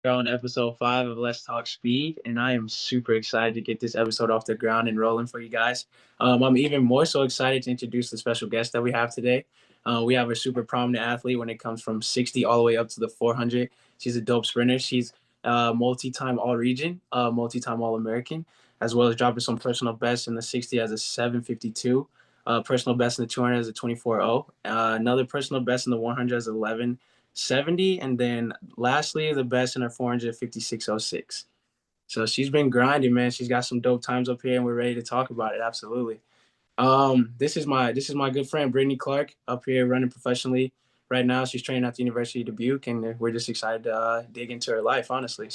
We're on Ep.5 of Let's Talk Speed, and I am super excited to get this episode off the ground and rolling for you guys. I'm even more so excited to introduce the special guest that we have today. We have a super prominent athlete when it comes from 60 all the way up to the 400. She's a dope sprinter. She's multi-time All-Region, multi-time All-American, as well as dropping some personal bests in the 60 as a 7:52, personal best in the 200 as a 24:0, another personal best in the 100 as 11:70, and then lastly, the best in her 400 56:06. So she's been grinding, man. She's got some dope times up here, and we're ready to talk about it. Absolutely. This is my good friend Brittany Clark up here running professionally right now. She's training at the University of Dubuque, and we're just excited to dig into her life, honestly.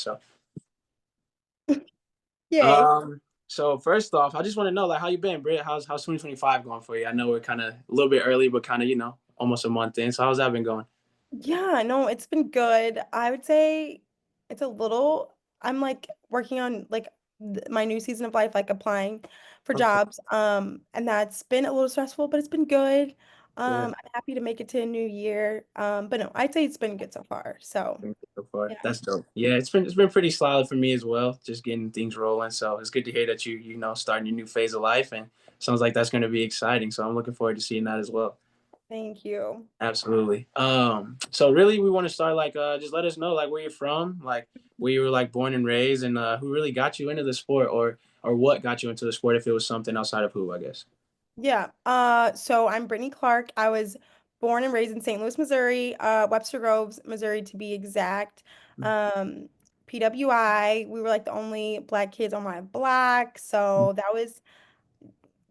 Yay. Um, so first off, I just want to know, like, how you been, Britt? How's 2025 going for you? I know we're kind of a little bit early, but kind of almost a month in. So how's that been going? Yeah, no, it's been good. I would say it's a little, I'm like working on like my new season of life, like applying for Okay, jobs. And that's been a little stressful, but it's been good. good. I'm happy to make it to a new year. But no, I'd say it's been good so far. So So far. yeah, That's dope. Yeah, it's been pretty solid for me as well, just getting things rolling. So it's good to hear that you starting your new phase of life, and sounds like that's going to be exciting. So I'm looking forward to seeing that as well. thank you. Absolutely. So really, we want to start like just let us know like where you're from, like where you were like born and raised, and who really got you into the sport, or what got you into the sport if it was something outside of who, I guess. Yeah. So I'm Brittany Clark. I was born and raised in St. Louis, Missouri, Webster Groves, Missouri to be exact. Um, PWI, we were like the only black kids on my block, so that was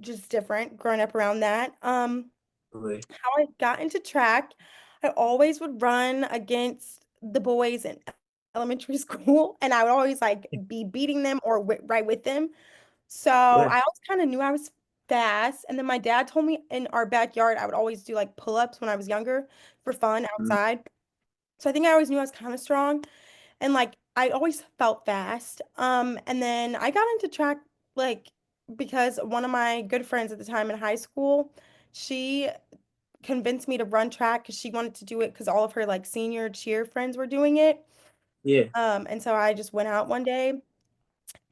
just different growing up around that. Absolutely. How I got into track, I always would run against the boys in elementary school, and I would always like be beating them or right with them. So Yeah. I always kind of knew I was fast. And then my dad told me in our backyard, I would always do like pull-ups when I was younger for fun Mhm. outside. So I think I always knew I was kind of strong and like I always felt fast. And then I got into track like because one of my good friends at the time in high school, she convinced me to run track because she wanted to do it because all of her like senior cheer friends were doing it. Yeah. And so I just went out one day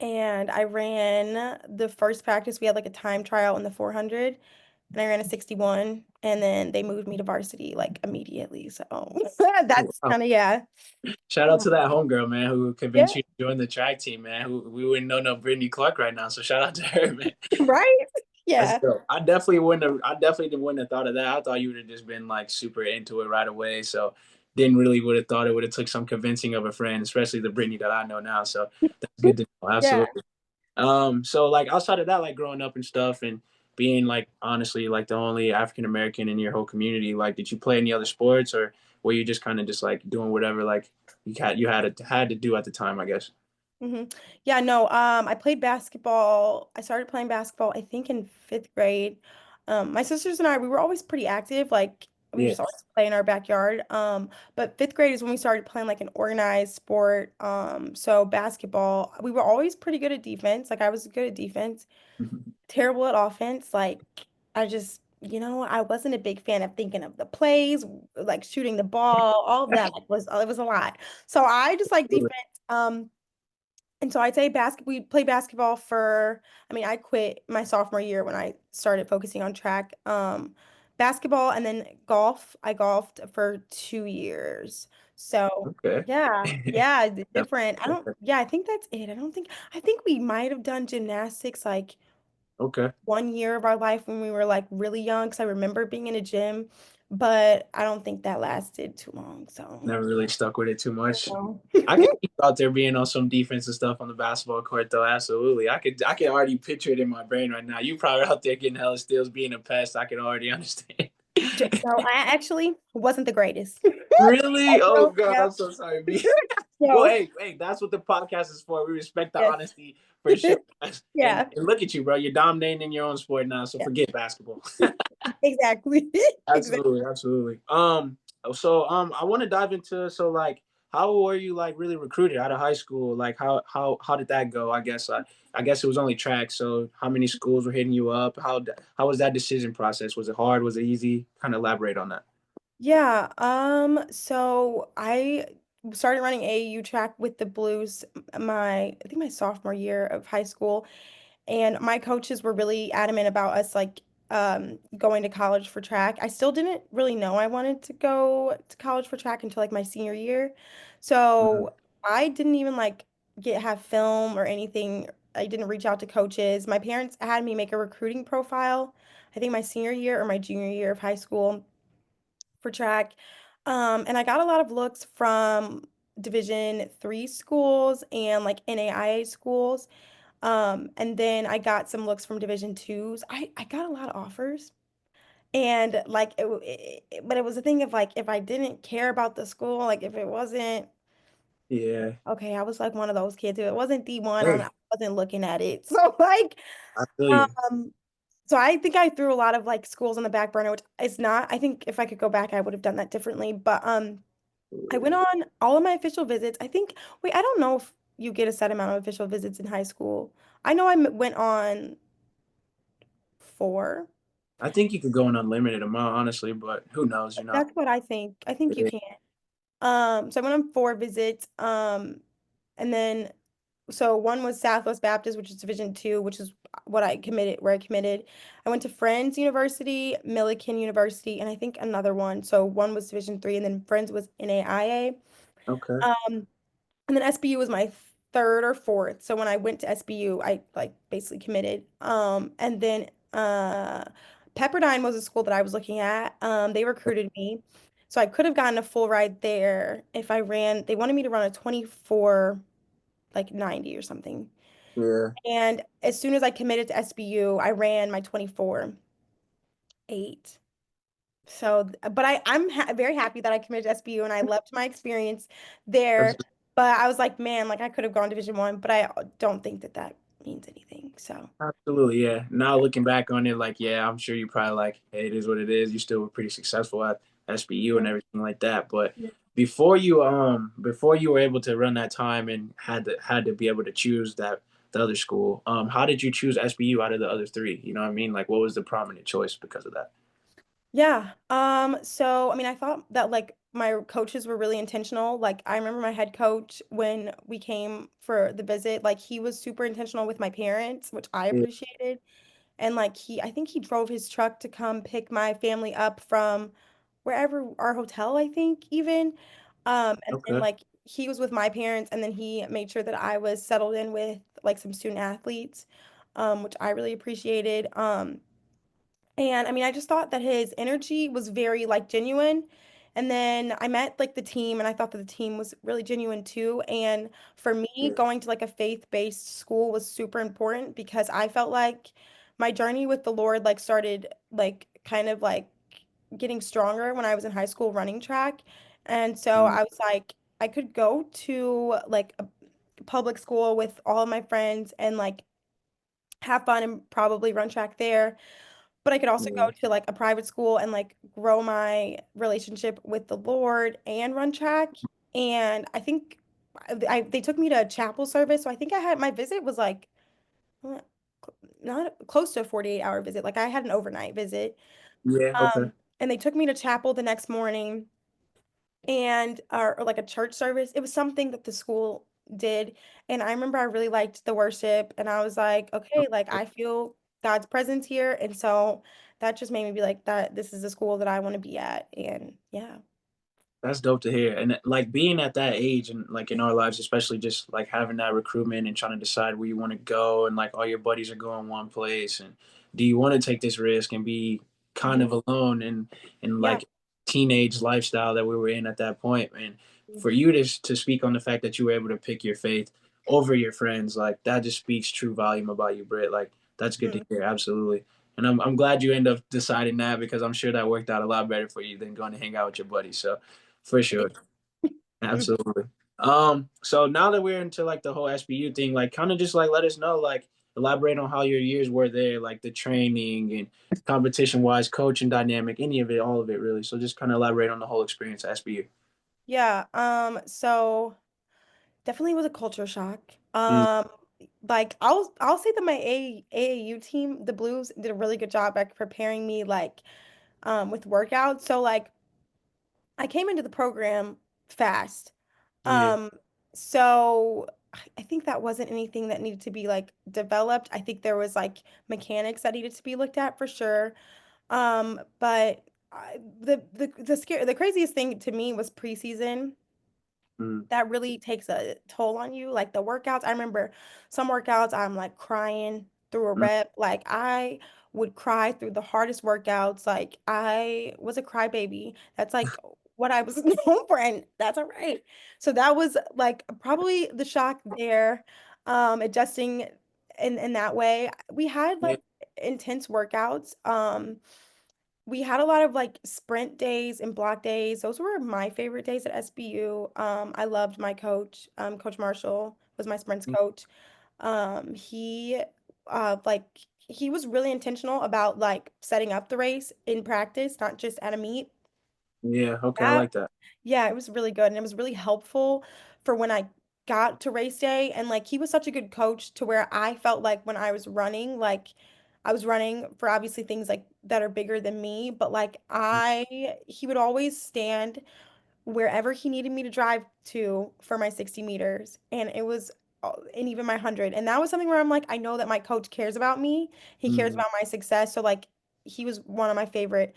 and I ran the first practice. We had like a time trial in the 400, and I ran a 61, and then they moved me to varsity like immediately. So that's Wow. kind of, yeah. Shout out to that homegirl, man, who Yeah, convinced you to join the track team, man. Who we wouldn't know no Brittany Clark right now. So shout out to her, man. right? That's Yeah. dope. I definitely wouldn't have thought of that. I thought you would have just been like super into it right away. So didn't really would have thought it would have took some convincing of a friend, especially the Brittany that I know now. So that's good to know. Yeah. Absolutely. So like outside of that, like growing up and stuff and being like honestly like the only African American in your whole community, like did you play any other sports or were you just kind of just like doing whatever like you had to do at the time, I guess? hmm Yeah, no, I played basketball. I started playing basketball, I think in fifth grade. My sisters and I, we were always pretty active. Like we Yeah. just always play in our backyard. But fifth grade is when we started playing like an organized sport. So basketball, we were always pretty good at defense. Like I was good at defense, terrible at offense. Like I just, I wasn't a big fan of thinking of the plays, like shooting the ball, all of that like was it was a lot. So I just like defense. And so I'd say we played basketball for, I mean, I quit my sophomore year when I started focusing on track. Basketball and then golf. I golfed for 2 years. So Okay. yeah, yeah, Yep. different. Okay. I think that's it. I think we might have done gymnastics like Okay. 1 year of our life when we were like really young, because I remember being in a gym, but I don't think that lasted too long. So, Never really stuck with it too I much. don't I could know. see you out there being on some defensive stuff on the basketball court though. Absolutely. I could already picture it in my brain right now. You probably out there getting hella steals, being a pest. I can already understand. No, I actually wasn't the greatest. Really? Oh No, god, yep. I'm so sorry. B. Well, No, hey, that's what the podcast is for. We respect the yes. honesty for sure. And, Yeah. and look at you, bro. You're dominating in your own sport now, so Yeah. forget basketball. Exactly. Exactly. Absolutely, absolutely. I want to dive into like how were you like really recruited out of high school? Like how did that go? I guess it was only track. So how many schools were hitting you up? How was that decision process? Was it hard? Was it easy? Kind of elaborate on that. Yeah, so I started running AAU track with the Blues I think my sophomore year of high school. And my coaches were really adamant about us like going to college for track. I still didn't really know I wanted to go to college for track until like my senior year. Mhm. So I didn't even like get have film or anything. I didn't reach out to coaches. My parents had me make a recruiting profile, I think my senior year or my junior year of high school for track. And I got a lot of looks from Division 3 schools and like NAIA schools. And then I got some looks from Division 2s. I got a lot of offers. And like but it was a thing of like if I didn't care about the school, like if it wasn't Yeah. okay, I was like one of those kids. If it wasn't D1, Hey, I wasn't looking at it. So like I feel you. um so I think I threw a lot of like schools on the back burner, which is not, I think if I could go back, I would have done that differently. But I went on all of my official visits. I think, wait, I don't know if you get a set amount of official visits in high school. I know went on 4. I think you could go an unlimited amount, honestly, but who knows? You know. That's what I think. I think you Yeah. can. So I went on 4 visits. And then so one was Southwest Baptist, which is Division 2, which is where I committed. I went to Friends University, Millikan University, and I think another one. So one was Division 3, and then Friends was NAIA. Okay. Um, And then SBU was my third or fourth. So when I went to SBU, I like basically committed. And then Pepperdine was a school that I was looking at. They recruited me. So I could have gotten a full ride there if I ran. They wanted me to run a 24 like 90 or something. Yeah. And as soon as I committed to SBU, I ran my 24:8. So, but I'm ha very happy that I committed to SBU and I loved my experience there. But I was like, man, like I could have gone Division 1, but I don't think that that means anything. So, Absolutely, yeah. Now looking back on it, like, yeah, I'm sure you probably like, hey, it is what it is. You still were pretty successful at SBU and yeah. everything like that. But before you were able to run that time and had to be able to choose the other school, how did you choose SBU out of the other three? You know what I mean? Like, what was the prominent choice because of that? Yeah. So I mean, I thought that like my coaches were really intentional. Like I remember my head coach when we came for the visit, like he was super intentional with my parents, which I Yeah. appreciated. And like I think he drove his truck to come pick my family up from wherever our hotel, I think even. And then Okay. like he was with my parents and then he made sure that I was settled in with like some student athletes, which I really appreciated. And I mean, I just thought that his energy was very like genuine. And then I met like the team and I thought that the team was really genuine too. And for me, Yeah. going to like a faith-based school was super important because I felt like my journey with the Lord like started like kind of like getting stronger when I was in high school running track. And so Mm, I was like, I could go to like a public school with all of my friends and like have fun and probably run track there, but I could also yeah. go to like a private school and like grow my relationship with the Lord and run track. And I think they took me to a chapel service. So I think I had my visit was like uh, not close to a 48-hour visit. Like I had an overnight visit. Yeah. Okay. And they took me to chapel the next morning and or like a church service. It was something that the school did. And I remember I really liked the worship and I was like, okay, like I feel God's presence here. And so that just made me be like that this is the school that I want to be at. And yeah. That's dope to hear. And like being at that age and like in our lives, especially just like having that recruitment and trying to decide where you want to go and like all your buddies are going one place and do you want to take this risk and be kind Mhm. of alone and Yeah. like teenage lifestyle that we were in at that point. And for you to speak on the fact that you were able to pick your faith over your friends, like that just speaks true volume about you, Britt. Like that's good to Mhm. hear. Absolutely. And I'm glad you end up deciding that because I'm sure that worked out a lot better for you than going to hang out with your buddies. So for sure. Mhm. Absolutely. So now that we're into like the whole SBU thing, like kind of just like let us know, like elaborate on how your years were there, like the training and competition wise, coaching dynamic, any of it, all of it really. So just kind of elaborate on the whole experience at SBU. Yeah. So definitely was a culture shock. Mm, Like I'll say that my AAU team, the Blues, did a really good job at preparing me like with workouts. So like I came into the program fast. Yeah. Um, so I think that wasn't anything that needed to be like developed. I think there was like mechanics that needed to be looked at for sure. But the craziest thing to me was preseason. Mm. That really takes a toll on you. Like the workouts, I remember some workouts I'm like crying through a Mm. rep. Like I would cry through the hardest workouts. Like I was a crybaby. That's like what I was known for, and that's all right. So that was like probably the shock there, adjusting in that way. We had Yeah. like intense workouts. We had a lot of like sprint days and block days. Those were my favorite days at SBU. I loved my coach. Coach Marshall was my sprints Mm. coach. He like he was really intentional about like setting up the race in practice, not just at a meet. Yeah. Okay. I That like that. yeah, it was really good and it was really helpful for when I got to race day and like he was such a good coach to where I felt like when I was running, like I was running for obviously things like that are bigger than me, but like he would always stand wherever he needed me to drive to for my 60 meters and it was and even my 100. And that was something where I'm like, I know that my coach cares about me. He cares Mm. about my success. So like he was one of my favorite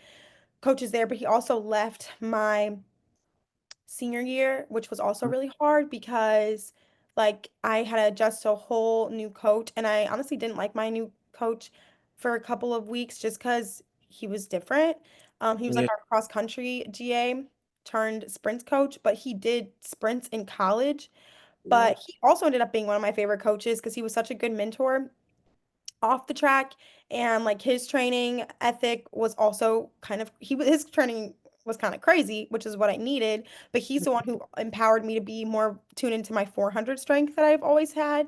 coaches there, but he also left my senior year, which was also Mm. really hard because like I had to adjust to a whole new coach and I honestly didn't like my new coach for a couple of weeks just because he was different. He was like Yeah. our cross country GA turned sprints coach, but he did sprints in college. Yeah. But he also ended up being one of my favorite coaches because he was such a good mentor off the track and like his training ethic was also kind of his training was kind of crazy, which is what I needed, but he's the one who empowered me to be more tuned into my 400 strength that I've always had.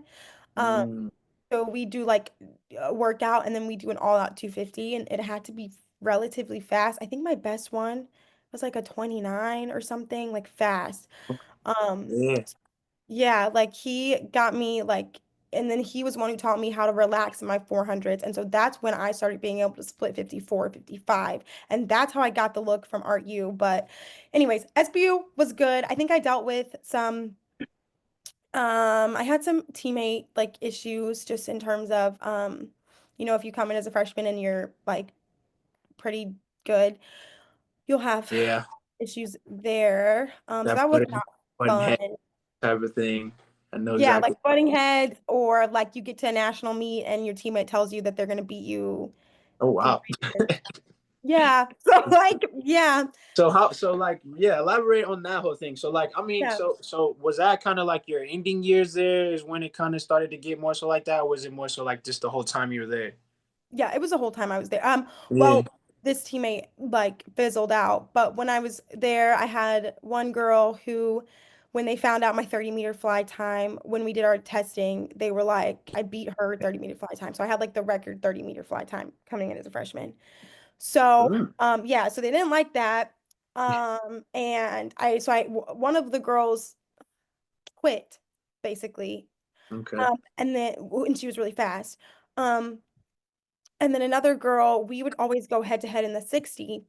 Um, Mm. so we do like a workout and then we do an all out 250 and it had to be relatively fast. I think my best one was like a 29 or something like fast. Um, Yeah. yeah, like he got me like, and then he was one who taught me how to relax in my 400s. And so that's when I started being able to split 54, 55. And that's how I got the look from Art U. But anyways, SBU was good. I think I dealt with some, I had some teammate like issues just in terms of, if you come in as a freshman and you're like pretty good, you'll have Yeah. issues there. So That that was not button fun. head type of thing. I know Yeah, like exactly. butting heads, or like you get to a national meet and your teammate tells you that they're gonna beat you Oh in wow. races. Yeah. So like, yeah, So how so like yeah, elaborate on that whole thing. So like I mean, yeah. so was that kind of like your ending years there is when it kind of started to get more so like that, or was it more so like just the whole time you were there? Yeah, it was the whole time I was there. Well, Yeah. this teammate like fizzled out, but when I was there, I had one girl who, when they found out my 30-meter fly time, when we did our testing, they were like, I beat her 30-meter fly time. So I had like the record 30-meter fly time coming in as a freshman. So, Mm. yeah, so they didn't like that. And one of the girls quit, basically. Okay. And then, and she was really fast. Um, and then another girl, we would always go head to head in the 60.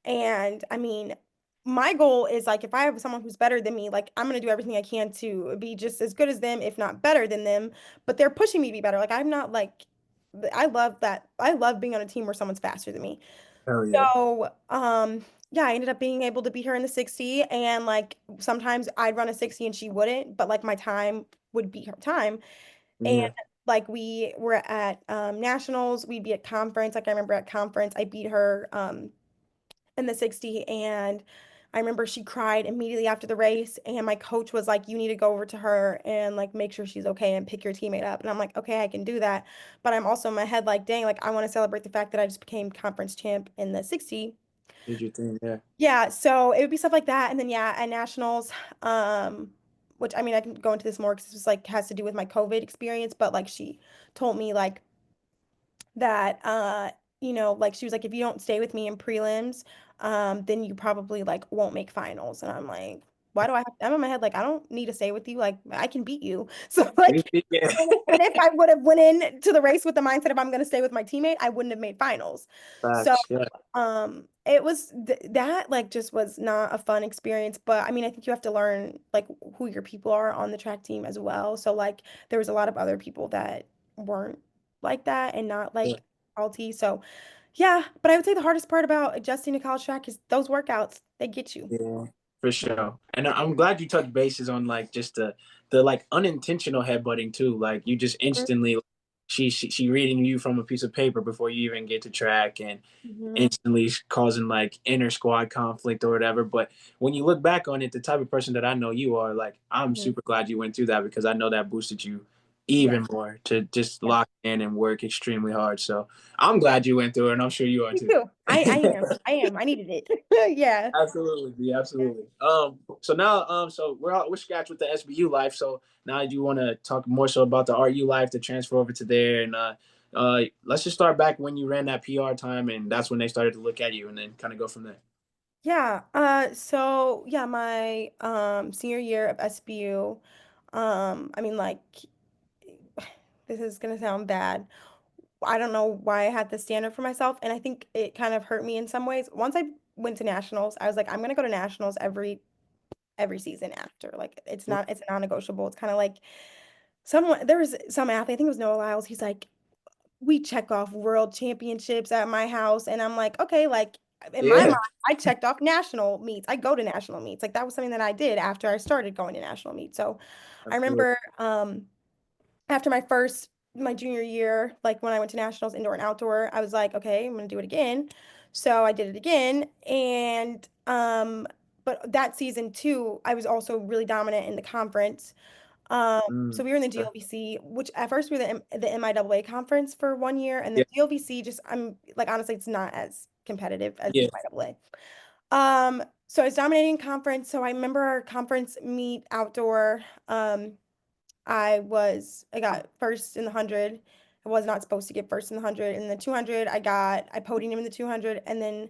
And I mean, my goal is like if I have someone who's better than me, like I'm gonna do everything I can to be just as good as them, if not better than them. But they're pushing me to be better. Like I'm not like I love that. I love being on a team where someone's faster than me. Hell yeah. So, yeah, I ended up being able to beat her in the 60 and like sometimes I'd run a 60 and she wouldn't, but like my time would beat her time. And Yeah. like we were at nationals, we'd be at conference. Like I remember at conference, I beat her in the 60 and I remember she cried immediately after the race and my coach was like, you need to go over to her and like make sure she's okay and pick your teammate up. And I'm like, okay, I can do that. But I'm also in my head like, dang, like I want to celebrate the fact that I just became conference champ in the 60. Did your thing, yeah. Yeah, so it would be stuff like that. And then yeah, at nationals, which I mean I can go into this more because this was like has to do with my COVID experience, but like she told me like that like she was like if you don't stay with me in prelims then you probably like won't make finals and I'm like why do I have I'm in my head like I don't need to stay with you like I can beat you so like Yeah. and if I would have went in to the race with the mindset of I'm going to stay with my teammate I wouldn't have made finals so Facts. Yeah. It was that like just was not a fun experience, but I mean, I think you have to learn like who your people are on the track team as well. So like there was a lot of other people that weren't like that and not Yeah. like salty. So yeah, but I would say the hardest part about adjusting to college track is those workouts. They get you. Yeah, for sure. And I'm glad you touched bases on like just the like unintentional headbutting too. Like you just instantly she reading you from a piece of paper before you even get to track and Mm-hmm. instantly causing like inner squad conflict or whatever. But when you look back on it, the type of person that I know you are, like I'm Hmm. super glad you went through that because I know that boosted you Yeah. even more to just Yeah. lock in and work extremely hard. So I'm glad you went through it, and I'm sure you are Me too. too. I am. I am. I needed it. Yeah. Absolutely, yeah, absolutely. So now, so we're scratched with the SBU life. So now, do you want to talk more so about the RU life, to transfer over to there, and let's just start back when you ran that PR time, and that's when they started to look at you, and then kind of go from there. Yeah. So yeah, my senior year of SBU, I mean like this is gonna sound bad. I don't know why I had the standard for myself, and I think it kind of hurt me in some ways. Once I went to nationals, I was like, I'm gonna go to nationals every season after. Like it's a non-negotiable. It's kind of like someone there was some athlete, I think it was Noah Lyles, he's like, we check off world championships at my house. And I'm like, okay, like in my mind, Yeah, I checked off national meets. I go to national meets. Like that was something that I did after I started going to national meets. So I absolutely. remember after my junior year, like when I went to nationals indoor and outdoor, I was like, okay, I'm gonna do it again. So I did it again. And but that season too, I was also really dominant in the conference. So Mm, we were in the okay. GLVC, which at first we were the MIAA conference for 1 year, and the Yeah, GLVC just I'm like honestly, it's not as competitive as the yeah, MIAA. So I was dominating conference. So I remember our conference meet outdoor. I got first in the 100. I was not supposed to get first in the 100. In the 200, I podiumed in the 200, and then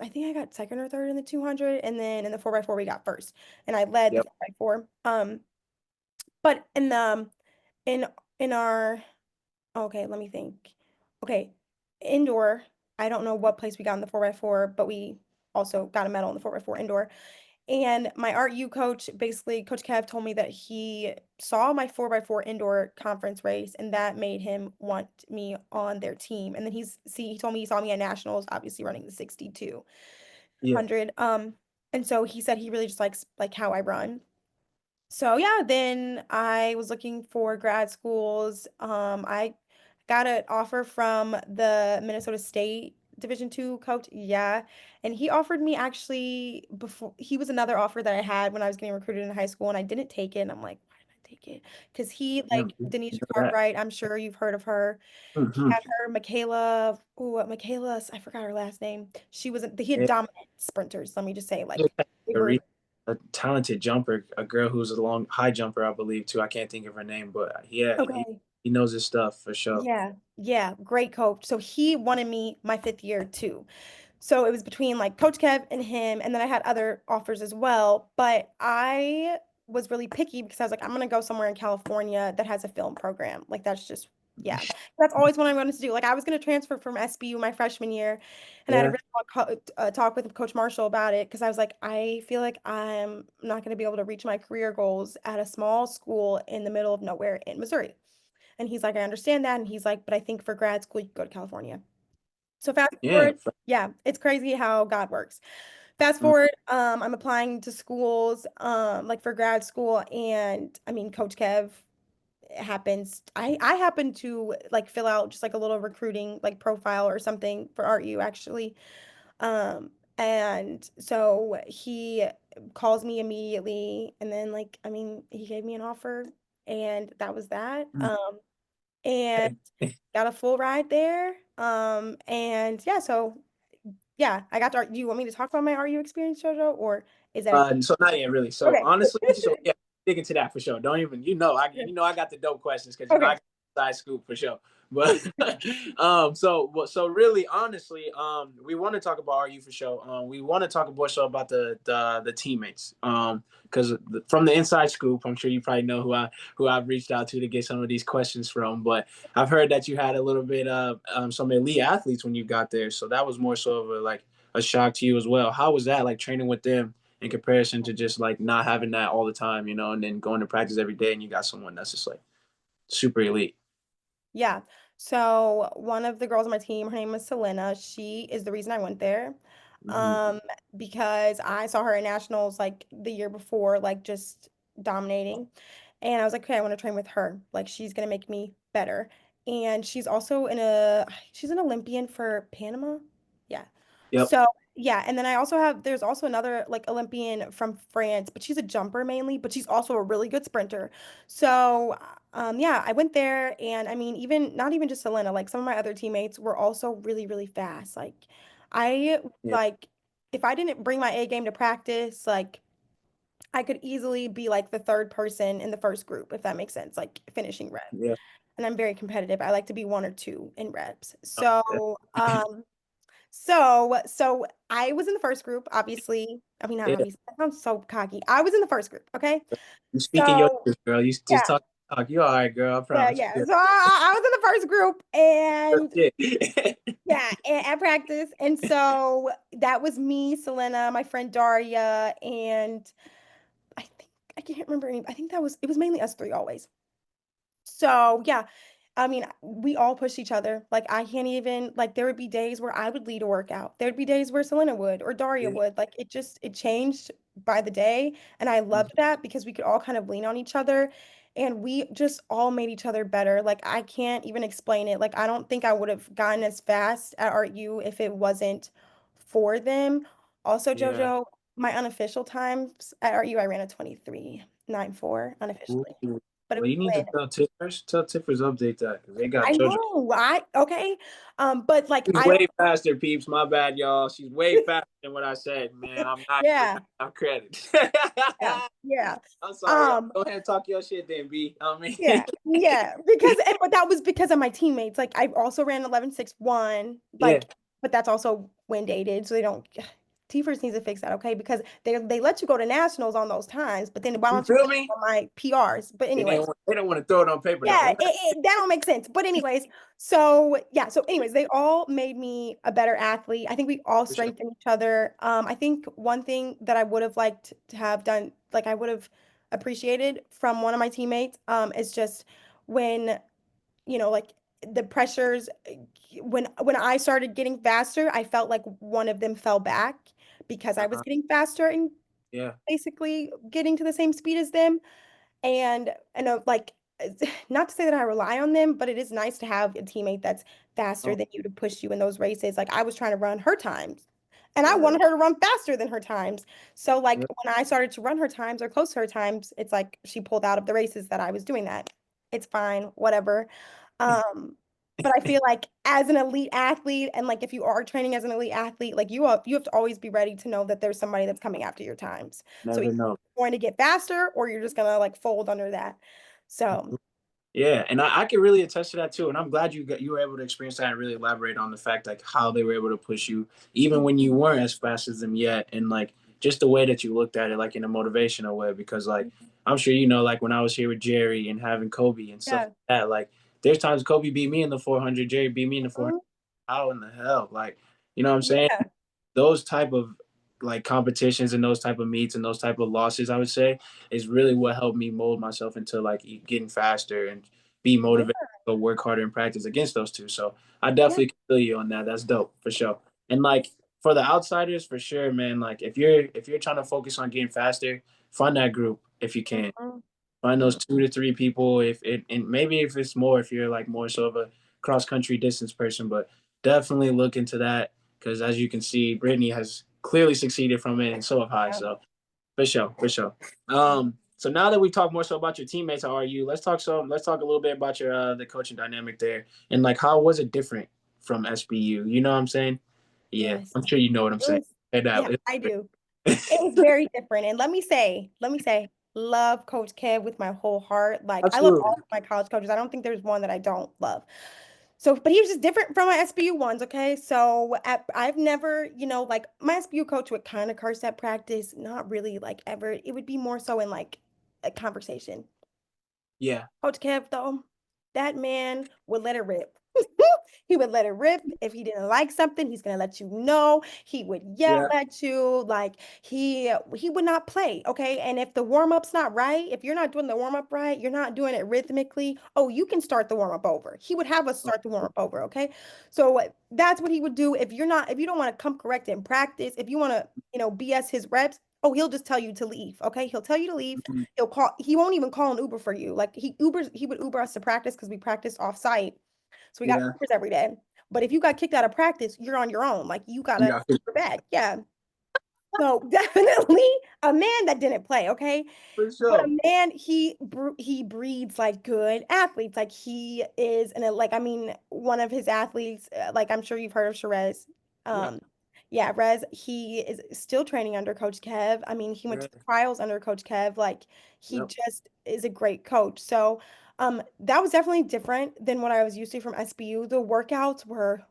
I think I got second or third in the 200, and then in the 4x4 we got first, and I led the yep, 4x4. But in in our okay, let me think. Okay, indoor, I don't know what place we got in the 4x4, but we also got a medal in the 4x4 indoor. And my art U coach, basically, Coach Kev told me that he saw my 4x4 indoor conference race and that made him want me on their team. And then he told me he saw me at nationals, obviously running the 6200. yeah. And so he said he really just likes like how I run. So yeah, then I was looking for grad schools. I got an offer from the Minnesota State Division II coach. Yeah. And he offered me actually before he was another offer that I had when I was getting recruited in high school and I didn't take it. And I'm like, why did I take it? Because he Yeah, like you Denise know that. Cartwright, I'm sure you've heard of her. He Hmm. had her Michaela, Michaela, I forgot her last name. He had Yeah, dominant sprinters, let me just say. just Like they a, were a talented jumper, a girl who's a long high jumper, I believe too. I can't think of her name, but yeah, okay. he knows his stuff for sure. Yeah, yeah, great coach. So he wanted me my 5th year too. So it was between like Coach Kev and him, and then I had other offers as well. But I was really picky because I was like, I'm gonna go somewhere in California that has a film program. Like that's just yeah, that's always what I wanted to do. Like I was gonna transfer from SBU my freshman year, and I had a Yeah, really long talk with Coach Marshall about it because I was like, I feel like I'm not gonna be able to reach my career goals at a small school in the middle of nowhere in Missouri. And he's like, I understand that. And he's like, but I think for grad school, you could go to California. So fast yeah. forward, yeah, it's crazy how God works. Fast Mm, forward, I'm applying to schools, like for grad school, and I mean, Coach Kev happens. I happen to like fill out just like a little recruiting like profile or something for RU actually. And so he calls me immediately, and then like I mean, he gave me an offer, and that was that. mm. And got a full ride there. And yeah, so yeah, I got to. Do you want me to talk about my RU experience, Jojo, or is that So not yet really. So okay? honestly, so yeah, dig into that for sure. Don't even I got the dope questions because I Okay. got the side scoop for sure. But so really honestly, we want to talk about RU for sure. We want to talk more so about the teammates. Because from the inside scoop, I'm sure you probably know who I've reached out to get some of these questions from. But I've heard that you had a little bit of some elite athletes when you got there. So that was more so of a like a shock to you as well. How was that like training with them in comparison to just like not having that all the time, you know, and then going to practice every day and you got someone that's just like super elite? Yeah. So one of the girls on my team, her name was Selena. She is the reason I went there. Hmm. Um, because I saw her at nationals like the year before, like just dominating. And I was like, okay, I want to train with her. Like she's gonna make me better. And she's an Olympian for Panama. Yeah. Yep. So yeah, and then there's also another like Olympian from France, but she's a jumper mainly, but she's also a really good sprinter. So yeah, I went there and I mean, even not even just Selena, like some of my other teammates were also really, really fast. I Yeah. like if I didn't bring my A game to practice, like I could easily be like the third person in the first group, if that makes sense, like finishing rep. Yeah. And I'm very competitive. I like to be one or two in reps. Yeah. So I was in the first group, obviously. I mean, not Yeah. obviously. That sounds so cocky. I was in the first group, okay? You speaking your So truth, girl. You just yeah, talk. You all right, girl. I yeah, promise. yeah. Yeah. So I was in the first group and Yeah. yeah, at practice. And so that was me, Selena, my friend Daria, and I think I can't remember any. I think it was mainly us three always. So yeah, I mean, we all push each other. Like I can't even like there would be days where I would lead a workout. There would be days where Selena would or Daria Yeah. would. Like it changed by the day. And I loved that because we could all kind of lean on each other and we just all made each other better. Like I can't even explain it. Like I don't think I would have gotten as fast at Art U if it wasn't for them. Also, Yeah. JoJo, my unofficial times at Art U, I ran a 23:94 Ooh. unofficially. But it Well, was you need to planned. tell Tippers. Tell Tippers update that because they got I JoJo. know, right? Okay. But like She's I don't way faster, peeps. My bad, y'all. She's way faster than what I said, man. I'm not giving yeah, her enough credit. yeah, yeah. I'm sorry. Um, Go ahead and talk your shit, then, B. I mean, yeah, yeah. But that was because of my teammates. Like I also ran 11:61, yeah. but that's also wind dated, so they don't T-First needs to fix that, okay? Because they let you go to nationals on those times, but then why You don't you feel put it me? on my PRs? But anyways, They don't want to throw it on paper though. yeah, They not, that don't make sense. But anyways, so yeah, so anyways, they all made me a better athlete. I think we all for sure. strengthened each other. I think one thing that I would have liked to have done, like I would have appreciated from one of my teammates, is just when, like the pressures when I started getting faster, I felt like one of them fell back because I was Uh-huh. getting faster and Yeah. basically getting to the same speed as them. And I know, like, not to say that I rely on them, but it is nice to have a teammate that's faster Oh, than you to push you in those races. Like, I was trying to run her times, and I yeah. wanted her to run faster than her times. So, Yeah. like, when I started to run her times or close to her times, it's like she pulled out of the races that I was doing that. It's fine, whatever. Um, but I feel like as an elite athlete, and like if you are training as an elite athlete, like you have to always be ready to know that there's somebody that's coming after your times. So Never either know. you're going to get faster or you're just gonna like fold under that. So Yeah, and I can really attest to that too. And I'm glad you were able to experience that and really elaborate on the fact like how they were able to push you even when you weren't as fast as them yet, and like just the way that you looked at it, like in a motivational way. Because like I'm sure you know, like when I was here with Jerry and having Kobe and stuff yeah. like that, like there's times Kobe beat me in the 400, Jerry beat me in the 400. Mhm. How in the hell, like you know what I'm saying? Yeah. Those type of like competitions and those type of meets and those type of losses, I would say, is really what helped me mold myself into like getting faster and be Yeah. motivated to work harder in practice against those two. So I Yeah. definitely feel you on that. That's dope for sure. And like for the outsiders, for sure, man. Like if you're trying to focus on getting faster, find that group if you can. Mhm. Find those Mhm. 2 to 3 people. If it and maybe if it's more, if you're like more so of a cross country distance person, but definitely look into that because as you can see, Brittany has clearly succeeded from it, and so have I. Yeah. So for sure, for sure. So now that we talk more so about your teammates, how are you? Let's talk a little bit about your the coaching dynamic there, and like how was it different from SBU? You know what I'm saying? Yeah, Yes. I'm sure you know what I'm It saying. was, And yeah, it's I do. It was very different. And let me say, love Coach Kev with my whole heart. Like I love all absolutely, of my college coaches. I don't think there's one that I don't love. So, but he was just different from my SBU ones, okay? So I've never, like my SBU coach would kind of curse at practice, not really like ever. It would be more so in like a conversation. yeah, Coach Kev, though, that man would let it rip. He would let it rip. If he didn't like something, he's gonna let you know. He would yell Yeah. at you. Like he would not play. Okay. And if the warm-up's not right, if you're not doing the warm-up right, you're not doing it rhythmically. Oh, you can start the warm-up over. He would have us start the warm-up over. Okay. So that's what he would do. If you don't want to come correct in practice, if you want to, BS his reps, oh, he'll just tell you to leave. Okay. He'll tell you to leave. Mhm. He won't even call an Uber for you. Like he would Uber us to practice because we practiced off site. So we got Yeah. Ubers every day. But if you got kicked out of practice, you're on your own. Like you You gotta got keep your bag. Yeah. So definitely a man that didn't play, okay? for But sure. a man, he breeds like good athletes. Like he is, and like I mean, one of his athletes, like I'm sure you've heard of Sherez. Yeah. Um, yeah, Rez, he is still training under Coach Kev. I mean, he went Yeah. to the trials under Coach Kev. Like he Yep. just is a great coach. So, that was definitely different than what I was used to from SBU. The workouts were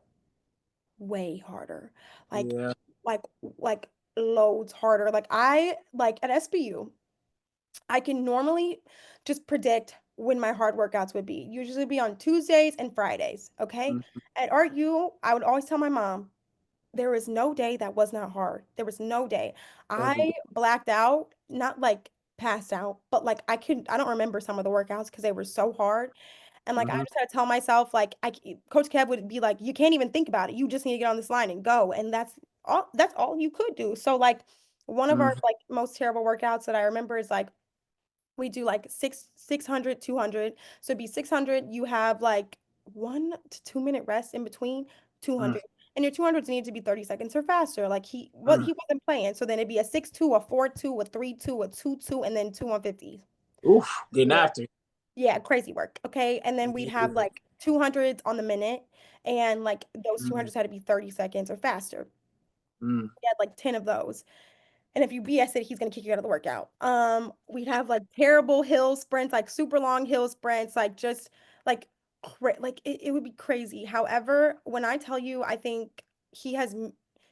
way harder. Like Yeah. like like loads harder. Like I like at SBU, I can normally just predict when my hard workouts would be. Usually be on Tuesdays and Fridays, okay? Mhm. At RU, I would always tell my mom, there was no day that was not hard. There was no day. I Every day. blacked out, not like passed out, but like I don't remember some of the workouts because they were so hard. And like I Hmm. just had to tell myself, like Coach Kev would be like, you can't even think about it. You just need to get on this line and go. And that's all you could do. So like one of our Hmm. like most terrible workouts that I remember is like we do like 600, 200. So it'd be 600, you have like 1 to 2 minute rest in between 200. And your 200s need to be 30 seconds or faster. Like Hmm. he wasn't playing. So then it'd be a 6-2, a 4-2, a 3-2, a 2-2, and then two 150s. Oof. Getting Yeah. after it. Yeah, crazy work. Okay. And then we'd have Yeah. like 200s on the minute. And like those Mm. 200s had to be 30 seconds or faster. Mm. We had like 10 of those. And if you BS it, he's gonna kick you out of the workout. We'd have like terrible hill sprints, like super long hill sprints, like just like like it would be crazy. However, when I tell you, I think he has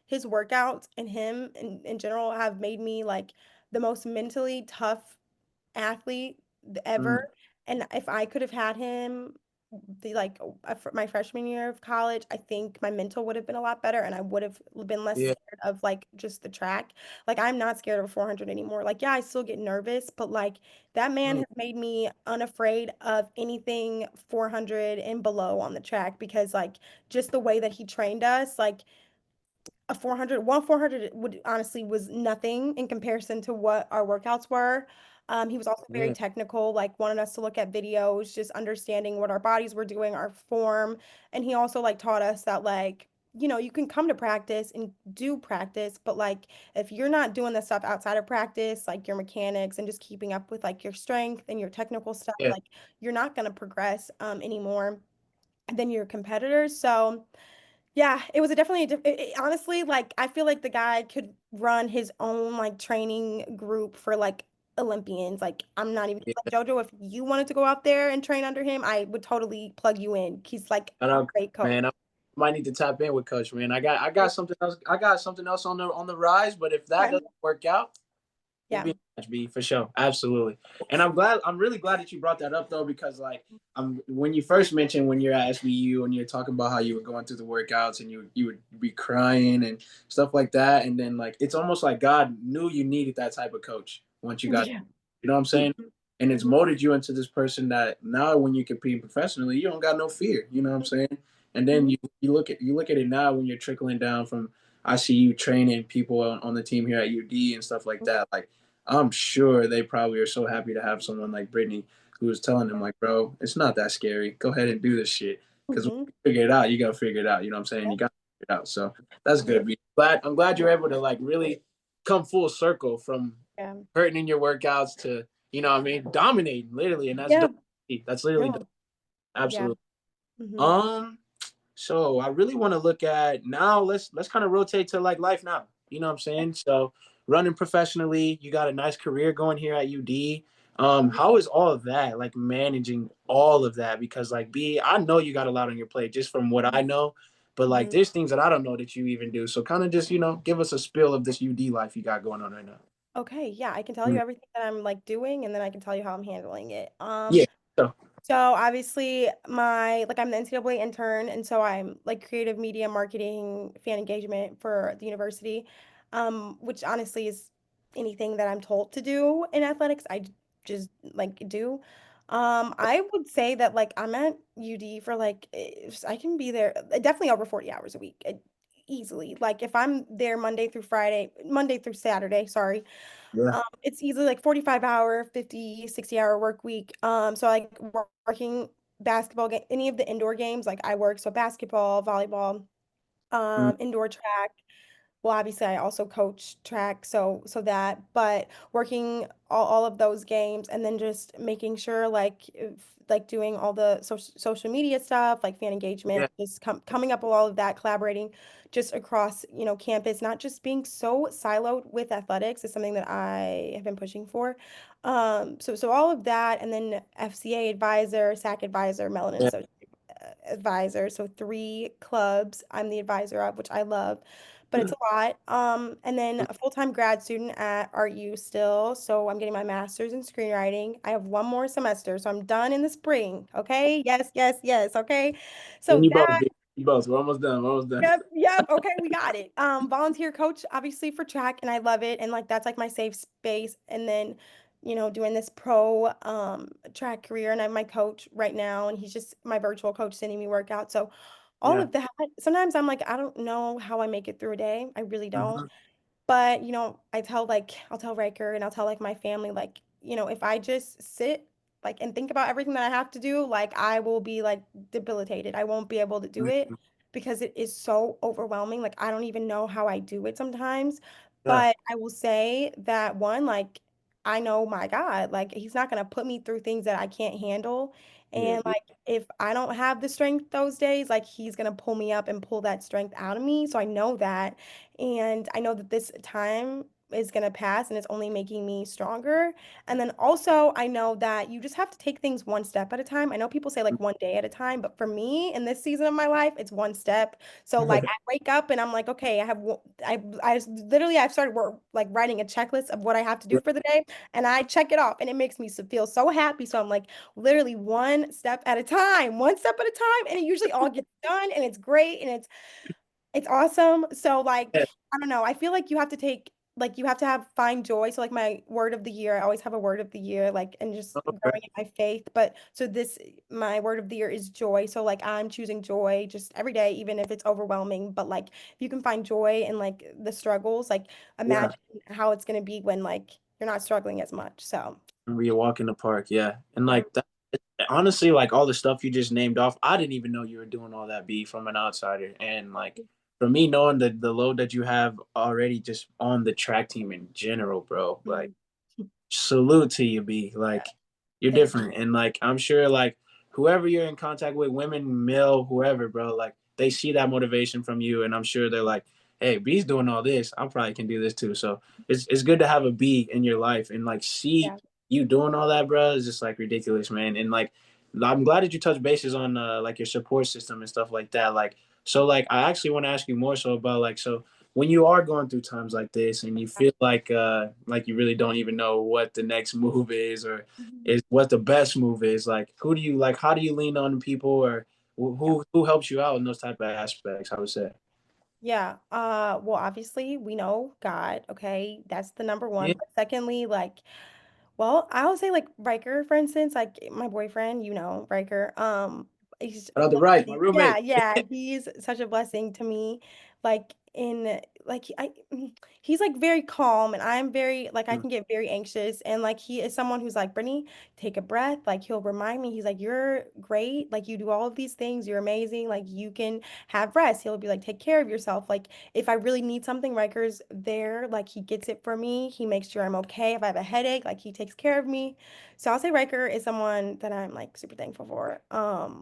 his workouts and him in general have made me like the most mentally tough athlete ever. Mm. And if I could have had him my freshman year of college, I think my mental would have been a lot better and I would have been less Yeah. scared of like just the track. Like I'm not scared of a 400 anymore. Like yeah, I still get nervous, but like that man Mm. has made me unafraid of anything 400 and below on the track because like just the way that he trained us, like a 400 would honestly was nothing in comparison to what our workouts were. He was also very Yeah. technical, like wanted us to look at videos, just understanding what our bodies were doing, our form. And he also like taught us that like, you can come to practice and do practice, but like if you're not doing the stuff outside of practice, like your mechanics and just keeping up with like your strength and your technical stuff, Yeah. like you're not going to progress anymore than your competitors. So yeah, it was a definitely honestly, like I feel like the guy could run his own like training group for like Olympians. Like I'm not even Yeah. like Jojo, if you wanted to go out there and train under him, I would totally plug you in. He's like Shout a out, great coach. man. I might need to tap in with Coach, man. I got something else. I got something else on the rise. But if that Okay. doesn't work out, we'll Yeah. be in touch, B, for sure. Absolutely. And I'm really glad that you brought that up though, because like when you first mentioned when you're at SBU and you're talking about how you were going through the workouts and you would be crying and stuff like that, and then like it's almost like God knew you needed that type of coach once you got, Yeah. you know what I'm saying? And it's Mhm. molded you into this person that now when you compete professionally, you don't got no fear. You know what I'm saying? And then Mhm. you look at it now when you're trickling down from I see you training people on the team here at UD and stuff like that. Like I'm sure they probably are so happy to have someone like Brittany who was telling them like, bro, it's not that scary. Go ahead and do this shit. Because when Mhm. you figure it out, you gotta figure it out. You know what I'm saying? Yeah. You gotta figure it out. So that's Mhm. good. I'm glad you're able to like really come full circle from Yeah. hurting in your workouts to, you know what I mean, dominating literally. And that's Yeah. dope. That's literally dope. No. Yeah. Absolutely. Mhm. Um, so I really want to look at now. Let's kind of rotate to like life now. You know what I'm saying? So running professionally, you got a nice career going here at UD. Mhm. How is all of that like managing all of that? Because like B, I know you got a lot on your plate just from what I know, but like Mhm. there's things that I don't know that you even do. So kind of just give us a spill of this UD life you got going on right now. Okay, yeah, I can tell you Mm. everything that I'm like doing and then I can tell you how I'm handling it. Yeah. So. So obviously I'm the NCAA intern and so I'm like creative media marketing fan engagement for the university. Which honestly is anything that I'm told to do in athletics, just like do. I would say that like I'm at UD for like I can be there definitely over 40 hours a week. Easily. Like if I'm there Monday through Saturday, sorry. Yeah. It's easily like 45-hour, 50, 60-hour work week. So like working basketball game, any of the indoor games, like I work so basketball, volleyball, Mm, indoor track. Well, obviously I also coach track, so that, but working all of those games and then just making sure like like doing all the social media stuff, like fan yeah. engagement, just coming up with all of that, collaborating just across, campus, not just being so siloed with athletics is something that I have been pushing for. So all of that and then FCA advisor, SAC advisor, Melanin Yeah. advisor. So three clubs I'm the advisor of, which I love, but it's Yeah. a lot. And then a full-time grad student at RU still. So I'm getting my master's in screenwriting. I have one more semester, so I'm done in the spring. Okay. Yes, yes, yes. Okay. And So you both, B. You both. We're almost done. We're almost done. yep, yep. Okay, we got it. Volunteer coach, obviously for track, and I love it. And like that's like my safe space. And then, doing this pro track career, and I'm my coach right now, and he's just my virtual coach sending me workouts. So all Yeah. of that. Sometimes I'm like, I don't know how I make it through a day. I really don't. Hmm. But, I'll tell Riker and I'll tell like my family, like, if I just sit like and think about everything that I have to do, like I will be like debilitated. I won't be able to do it because it is so overwhelming. Like I don't even know how I do it sometimes. Yeah. But I will say that one, like I know my God, like he's not gonna put me through things that I can't handle. Yeah. And like if I don't have the strength those days, like he's gonna pull me up and pull that strength out of me. So I know that. And I know that this time is going to pass and it's only making me stronger. And then also, I know that you just have to take things one step at a time. I know people say like one day at a time, but for me in this season of my life, it's one step. So like I wake up and I'm like, okay, I've started like writing a checklist of what I have to do for the day and I check it off and it makes me feel so happy. So I'm like literally one step at a time, one step at a time. And it usually all gets done and it's great and it's awesome. So like, Yeah. I don't know. I feel like you have to have find joy. So like my word of the year, I always have a word of the year, like and just Okay. growing in my faith. But so this my word of the year is joy. So like I'm choosing joy just every day, even if it's overwhelming. But like if you can find joy in like the struggles, like Yeah. imagine how it's gonna be when like you're not struggling as much. So Where you walk in the park. Yeah. And yeah. like that, honestly, like all the stuff you just named off, I didn't even know you were doing all that, B, from an outsider. And like for me, knowing the load that you have already just on the track team in general, bro, like Mhm. salute to you, B. Like you're Thank different, and like I'm sure, like whoever you're in contact with, women, male, whoever, bro, like they see that motivation from you, and I'm sure they're like, hey, B's doing all this, I probably can do this too. So it's good to have a B in your life, and like see yeah. you doing all that, bro, is just like ridiculous, man. And like I'm glad that you touched bases on like your support system and stuff like that. Like so, like I actually want to ask you more so about like so when you are going through times like this and you feel like you really don't even know what the next move is or Mhm. is what the best move is, like who do you like, how do you lean on people, or who helps you out in those type of aspects, I would say. Yeah. Well, obviously we know God, okay? That's the number one. Yeah. But secondly, like, well, I would say like Riker, for instance, like my boyfriend, Riker. He's Shout out to Rice, my yeah, roommate. yeah, he's such a blessing to me. Like in like he's like very calm and I'm very like I Mm, can get very anxious and like he is someone who's like, Brittany, take a breath. Like he'll remind me, he's like, you're great, like you do all of these things, you're amazing, like you can have rest. He'll be like, take care of yourself. Like if I really need something, Riker's there, like he gets it for me. He makes sure I'm okay. If I have a headache, like he takes care of me. So I'll say Riker is someone that I'm like super thankful for.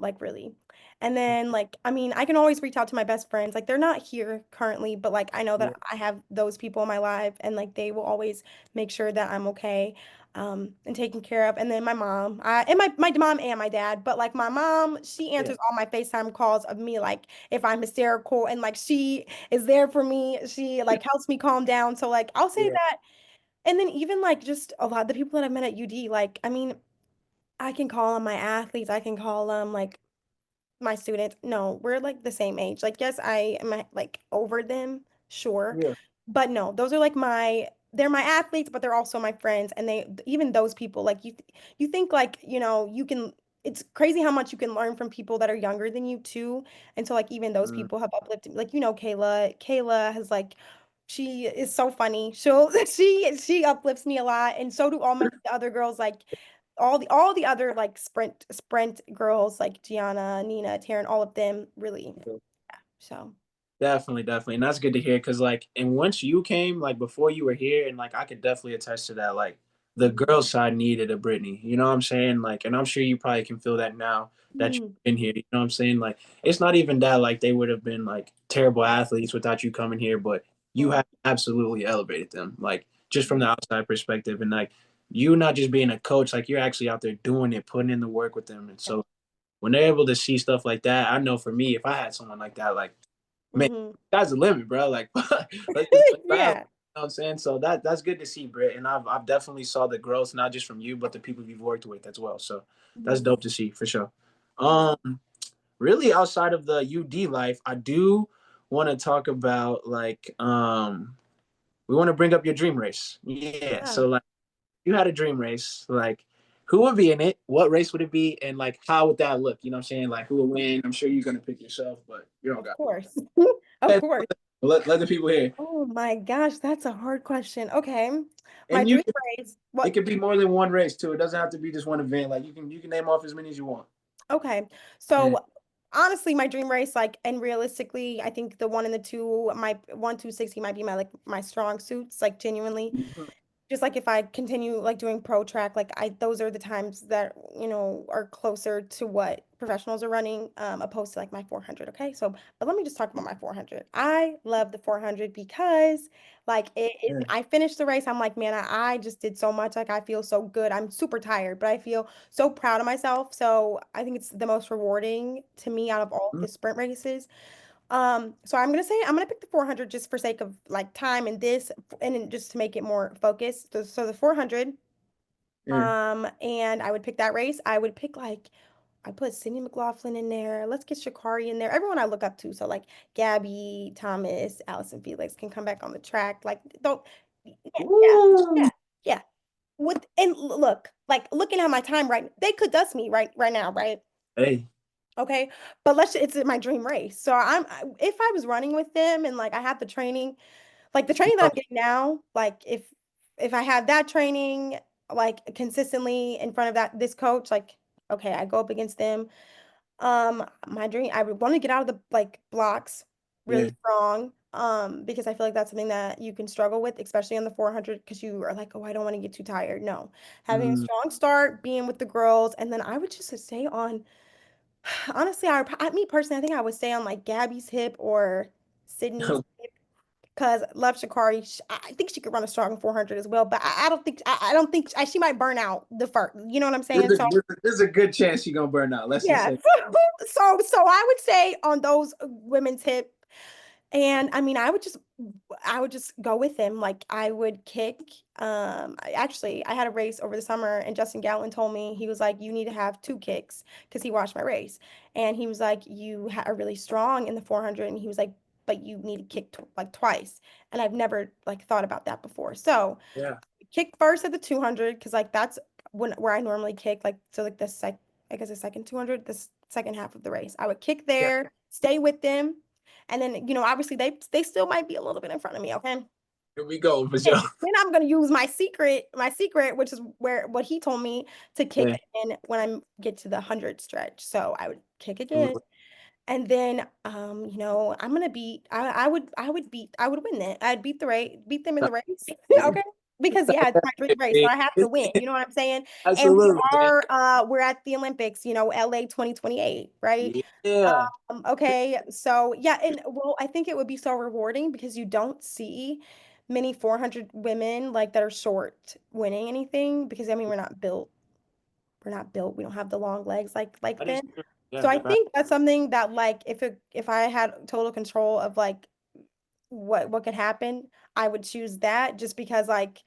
Like really. And then like I mean, I can always reach out to my best friends. Like they're not here currently, but like I know yeah. that I have those people in my life and like they will always make sure that I'm okay. And taken care of. And then my mom, and my mom and my dad, but like my mom, she Yeah. answers all my FaceTime calls of me, like if I'm hysterical and like she is there for me. She like helps me calm down. So like I'll say Yeah. that. And then even like just a lot of the people that I've met at UD, like I mean, I can call them my athletes. I can call them like my students. No, we're like the same age. Like, yes, I am like over them, sure. Yeah. But no, those are like they're my athletes, but they're also my friends. And they, even those people, like you think like, you can, it's crazy how much you can learn from people that are younger than you too. And so like even those Mm, people have uplifted, like, Kayla has like, she is so funny. She'll, she uplifts me a lot. And so do all my other girls, like all the other like sprint girls like Gianna, Nina, Taryn, all of them really. Yeah. So definitely, definitely, and that's good to hear. Cause like, and once you came, like before you were here, and like I could definitely attest to that. Like the girl side needed a Brittany. You know what I'm saying? Like, and I'm sure you probably can feel that now that mm, you've been here. You know what I'm saying? Like, it's not even that like they would have been like terrible athletes without you coming here, but you mm, have absolutely elevated them. Like just from the outside perspective, and like you not just being a coach, like you're actually out there doing it, putting in the work with them, and so when they're able to see stuff like that, I know for me, if I had someone like that, like man, hmm. sky's the limit, bro. Like, let's just battle. Yeah. You know what I'm saying? So that's good to see, Britt. And I've definitely saw the growth, not just from you, but the people you've worked with as well. So that's Mhm. dope to see for sure. Um, Really outside of the UD life, I do want to talk about like we want to bring up your dream race. Yeah. Yeah. So like you had a dream race, like who would be in it? What race would it be? And like how would that look? You know what I'm saying? Like who would win? I'm sure you're gonna pick yourself, but you don't Of got course. Of it. course. Let the people hear. Oh my gosh, that's a hard question. Okay. My And you dream can, race, it what? could be more than one race too. It doesn't have to be just one event. Like you can name off as many as you want. Okay. Yeah. So honestly, my dream race, like, and realistically, I think the one and the two, my 1 2 60 might be my like my strong suits, like genuinely. Mhm. Just like if I continue like doing pro track, like those are the times that, are closer to what professionals are running, opposed to like my 400. Okay. So, but let me just talk about my 400. I love the 400 because like Yeah. I finished the race. I'm like, man, I just did so much. Like I feel so good. I'm super tired, but I feel so proud of myself. So I think it's the most rewarding to me out of all Mhm. the sprint races. So I'm gonna say I'm gonna pick the 400 just for sake of like time and this, and then just to make it more focused. So the 400. Yeah. And I would pick that race. I would pick like I put Sydney McLaughlin in there. Let's get Shakari in there. Everyone I look up to. So like Gabby, Thomas, Allison Felix can come back on the track. Like don't yeah, yeah, Ooh. yeah, yeah. With and look, like looking at my time right, they could dust me right now, right? Hey. Okay, but it's my dream race. So if I was running with them and like I had the training, like the training that I'm getting now, like if I had that training like consistently in front of this coach, like okay, I go up against them. My dream, I would want to get out of the like blocks really Yeah. strong. Because I feel like that's something that you can struggle with, especially on the 400, because you are like, oh, I don't want to get too tired. No, having a Mm. strong start, being with the girls, and then I would just stay on. Honestly, me personally, I think I would stay on like Gabby's hip or Sydney's hip because love Shakari. I think she could run a strong 400 as well, but I don't think she might burn out the first. You know what I'm saying? So There's a good chance you're gonna burn out. Let's just yeah, say. so I would say on those women's hip, and I mean, I would just go with him. Like I would kick. I had a race over the summer, and Justin Gatlin told me he was like, "You need to have two kicks," because he watched my race, and he was like, "You are really strong in the 400," and he was like, "But you need to kick like twice," and I've never like thought about that before. So Yeah. kick first at the 200 because like that's where I normally kick. Like so, like I guess the second 200, the second half of the race, I would kick Yeah. there, stay with them, and then obviously they still might be a little bit in front of me. Okay, Here we go for and sure. then I'm gonna use my secret, which is where what he told me to kick Yeah. in when I get to the 100 stretch. So I would kick again. And then, I'm gonna I would win it. I'd beat them in the race. Okay. Because yeah, it's my dream race. So I have to win. You know what I'm saying? And Absolutely. we're at the Olympics, LA 2028, right? Yeah. Okay. So yeah, and well, I think it would be so rewarding because you don't see many 400 women like that are short winning anything because I mean we're not built. We don't have the long legs like That is them. true. So Yeah. I think that's something that like if I had total control of like what could happen, I would choose that just because like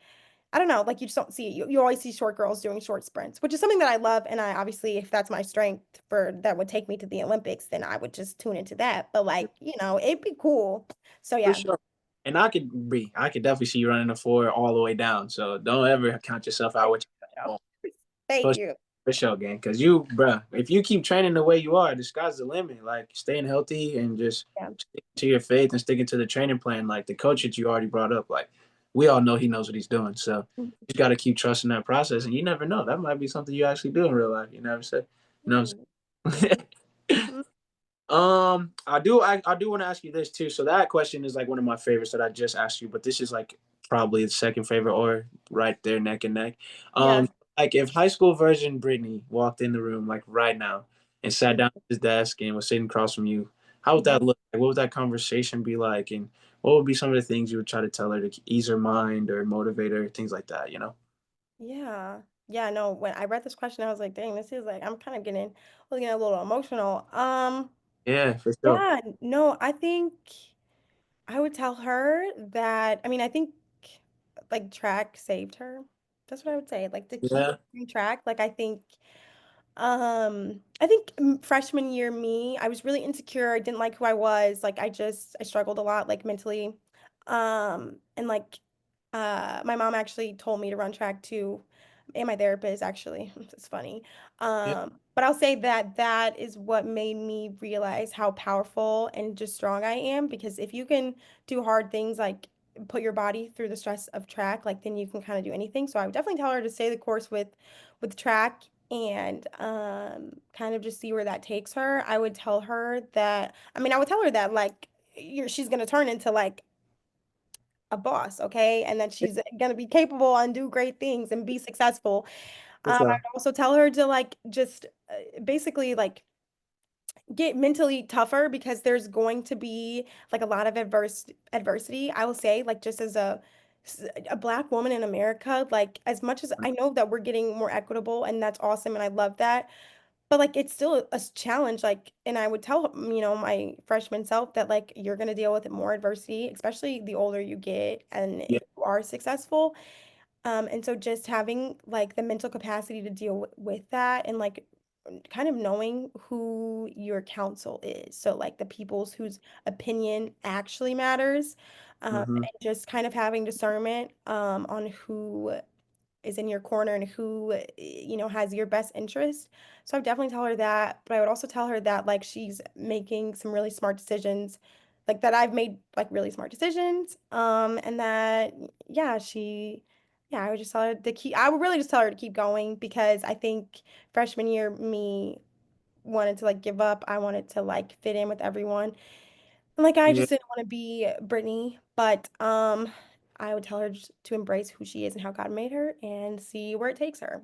I don't know, like you just don't see it. You always see short girls doing short sprints, which is something that I love. And I obviously, if that's my strength for that would take me to the Olympics, then I would just tune into that. But like, it'd be cool. So For yeah. sure. And I could definitely see you running the floor all the way down. So don't ever count yourself out with your Thank push you. for sure, gang. Because you, bruh, if you keep training the way you are, the sky's the limit. Like staying healthy and just Yeah. sticking to your faith and sticking to the training plan. Like the coach that you already brought up, like we all know he knows what he's doing. So you just got to keep trusting that process. And you never know, that might be something you actually do in real life. You never said, you know what Mm, I'm thank saying? you. I do want to ask you this too. So that question is like one of my favorites that I just asked you, but this is like probably the second favorite or right there neck and neck. Yeah. Like if high school version Brittany walked in the room like right now and sat down at his desk and was sitting across from you, how would that Mhm. look? Like, what would that conversation be like? And what would be some of the things you would try to tell her to ease her mind or motivate her, things like that, you know? Yeah. Yeah, no, when I read this question, I was like, dang, this is like I'm kind of getting a little emotional. Yeah, for sure. Yeah, no, I think I would tell her that, I mean, I think like track saved her. That's what I would say. Like to keep Yeah. doing track, like I think freshman year me, I was really insecure. I didn't like who I was. Like I struggled a lot like mentally. And like my mom actually told me to run track too, and my therapist actually. It's funny. Yeah. But I'll say that that is what made me realize how powerful and just strong I am because if you can do hard things like put your body through the stress of track, like then you can kind of do anything. So I would definitely tell her to stay the course with track and kind of just see where that takes her. I would tell her that, I mean, I would tell her that like she's gonna turn into like a boss, okay, and that she's gonna be capable and do great things and be successful. For I'd sure. also tell her to like just basically like get mentally tougher because there's going to be like a lot of adversity. I will say, like just as a black woman in America, like as much as I know that we're getting more equitable and that's awesome and I love that, but like it's still a challenge. Like, and I would tell my freshman self that like you're gonna deal with more adversity, especially the older you get and Yeah. you are successful. And so just having like the mental capacity to deal with that and like kind of knowing who your counsel is. So like the people's whose opinion actually matters. Hmm. And just kind of having discernment on who is in your corner and who has your best interest. So I would definitely tell her that, but I would also tell her that like she's making some really smart decisions, like that I've made like really smart decisions, and that yeah, I would just tell her to keep. I would really just tell her to keep going because I think freshman year me wanted to like give up. I wanted to like fit in with everyone. And like I Yeah. just didn't want to be Brittany, but I would tell her just to embrace who she is and how God made her and see where it takes her.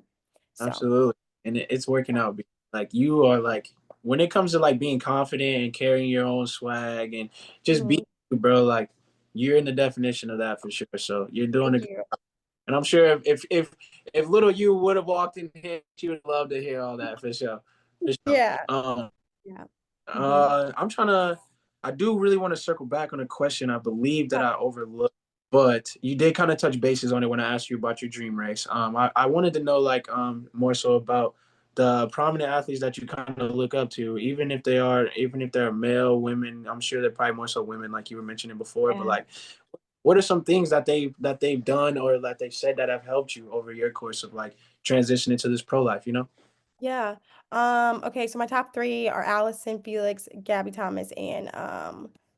So, Absolutely. And it's working out. Like you are like when it comes to like being confident and carrying your own swag and just being mhm. you, bro, like you're in the definition of that for sure. So you're doing Thank a good you. and I'm sure if little you would have walked in here, she would love to hear all that for sure. For sure. Yeah. Yeah. Hmm. I'm trying to. I do really want to circle back on a question I believe that Yeah. I overlooked, but you did kind of touch bases on it when I asked you about your dream race. I wanted to know like more so about the prominent athletes that you kind of look up to, even if they're male, women. I'm sure they're probably more so women, like you were mentioning before. But Yeah. like, what are some things that they've done or that they've said that have helped you over your course of like transitioning to this pro life? You know? Yeah. Okay, so my top three are Allison, Felix, Gabby Thomas, and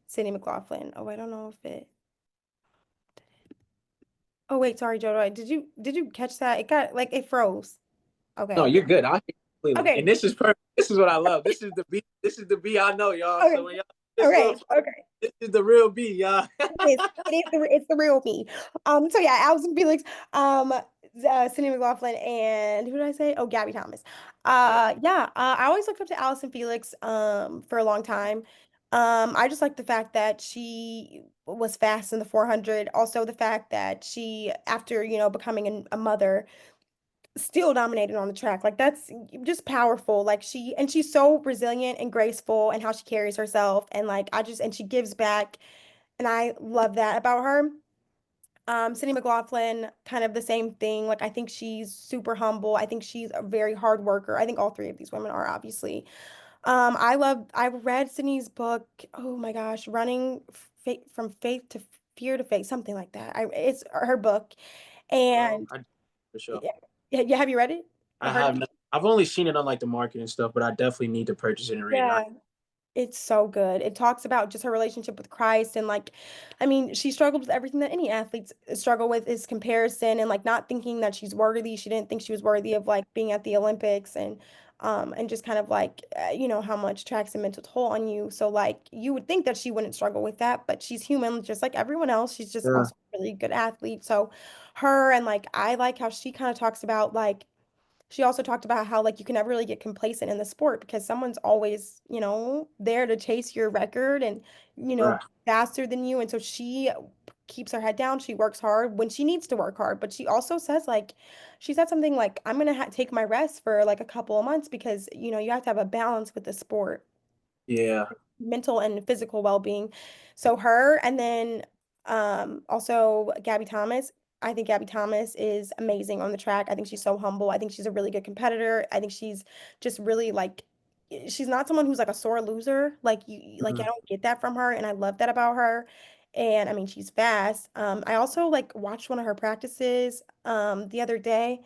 Sydney McLaughlin. Oh, I don't know if it. Oh wait, sorry, Jodo. Did you catch that? It got like it froze. No, Okay. you're good. I hear you completely. And Okay. this is perfect. This is what I love. This is the B. This is the B I know, y'all. Okay. So when y'all this little Okay. flow, Okay. this is the real B, y'all. It is the real me. So yeah, Allison Felix, Cindy McLaughlin, and who did I say? Oh, Gabby Thomas. Yeah. Yeah, I always looked up to Allison Felix, for a long time. I just like the fact that she was fast in the 400. Also, the fact that she, after becoming a mother, still dominated on the track. Like that's just powerful. Like she's so resilient and graceful and how she carries herself, and like and she gives back, and I love that about her. Cindy McLaughlin, kind of the same thing. Like I think she's super humble. I think she's a very hard worker. I think all three of these women are obviously. I read Sydney's book. Oh my gosh, Running from Faith to Fear to Faith, something like that. It's her book, and I for sure. yeah, yeah. Have you read it or I heard of have it? not. I've only seen it on like the market and stuff, but I definitely need to purchase it and read it. Yeah. It's so good. It talks about just her relationship with Christ and like, I mean, she struggled with everything that any athletes struggle with is comparison and like not thinking that she's worthy. She didn't think she was worthy of like being at the Olympics and just kind of like you know how much tracks a mental toll on you. So like you would think that she wouldn't struggle with that, but she's human just like everyone else. She's just Yeah, also a really good athlete. So her and like I like how she kind of talks about like she also talked about how like you can never really get complacent in the sport because someone's always, you know, there to chase your record and, you know, right. faster than you. And so she keeps her head down. She works hard when she needs to work hard, but she also says like she said something like I'm gonna take my rest for like a couple of months because, you know, you have to have a balance with the sport Yeah, mental and physical well-being. So her and then also Gabby Thomas. I think Gabby Thomas is amazing on the track. I think she's so humble. I think she's a really good competitor. I think she's just really like she's not someone who's like a sore loser. Like you like I mhm, don't get that from her and I love that about her. And I mean she's fast. I also like watched one of her practices the other day.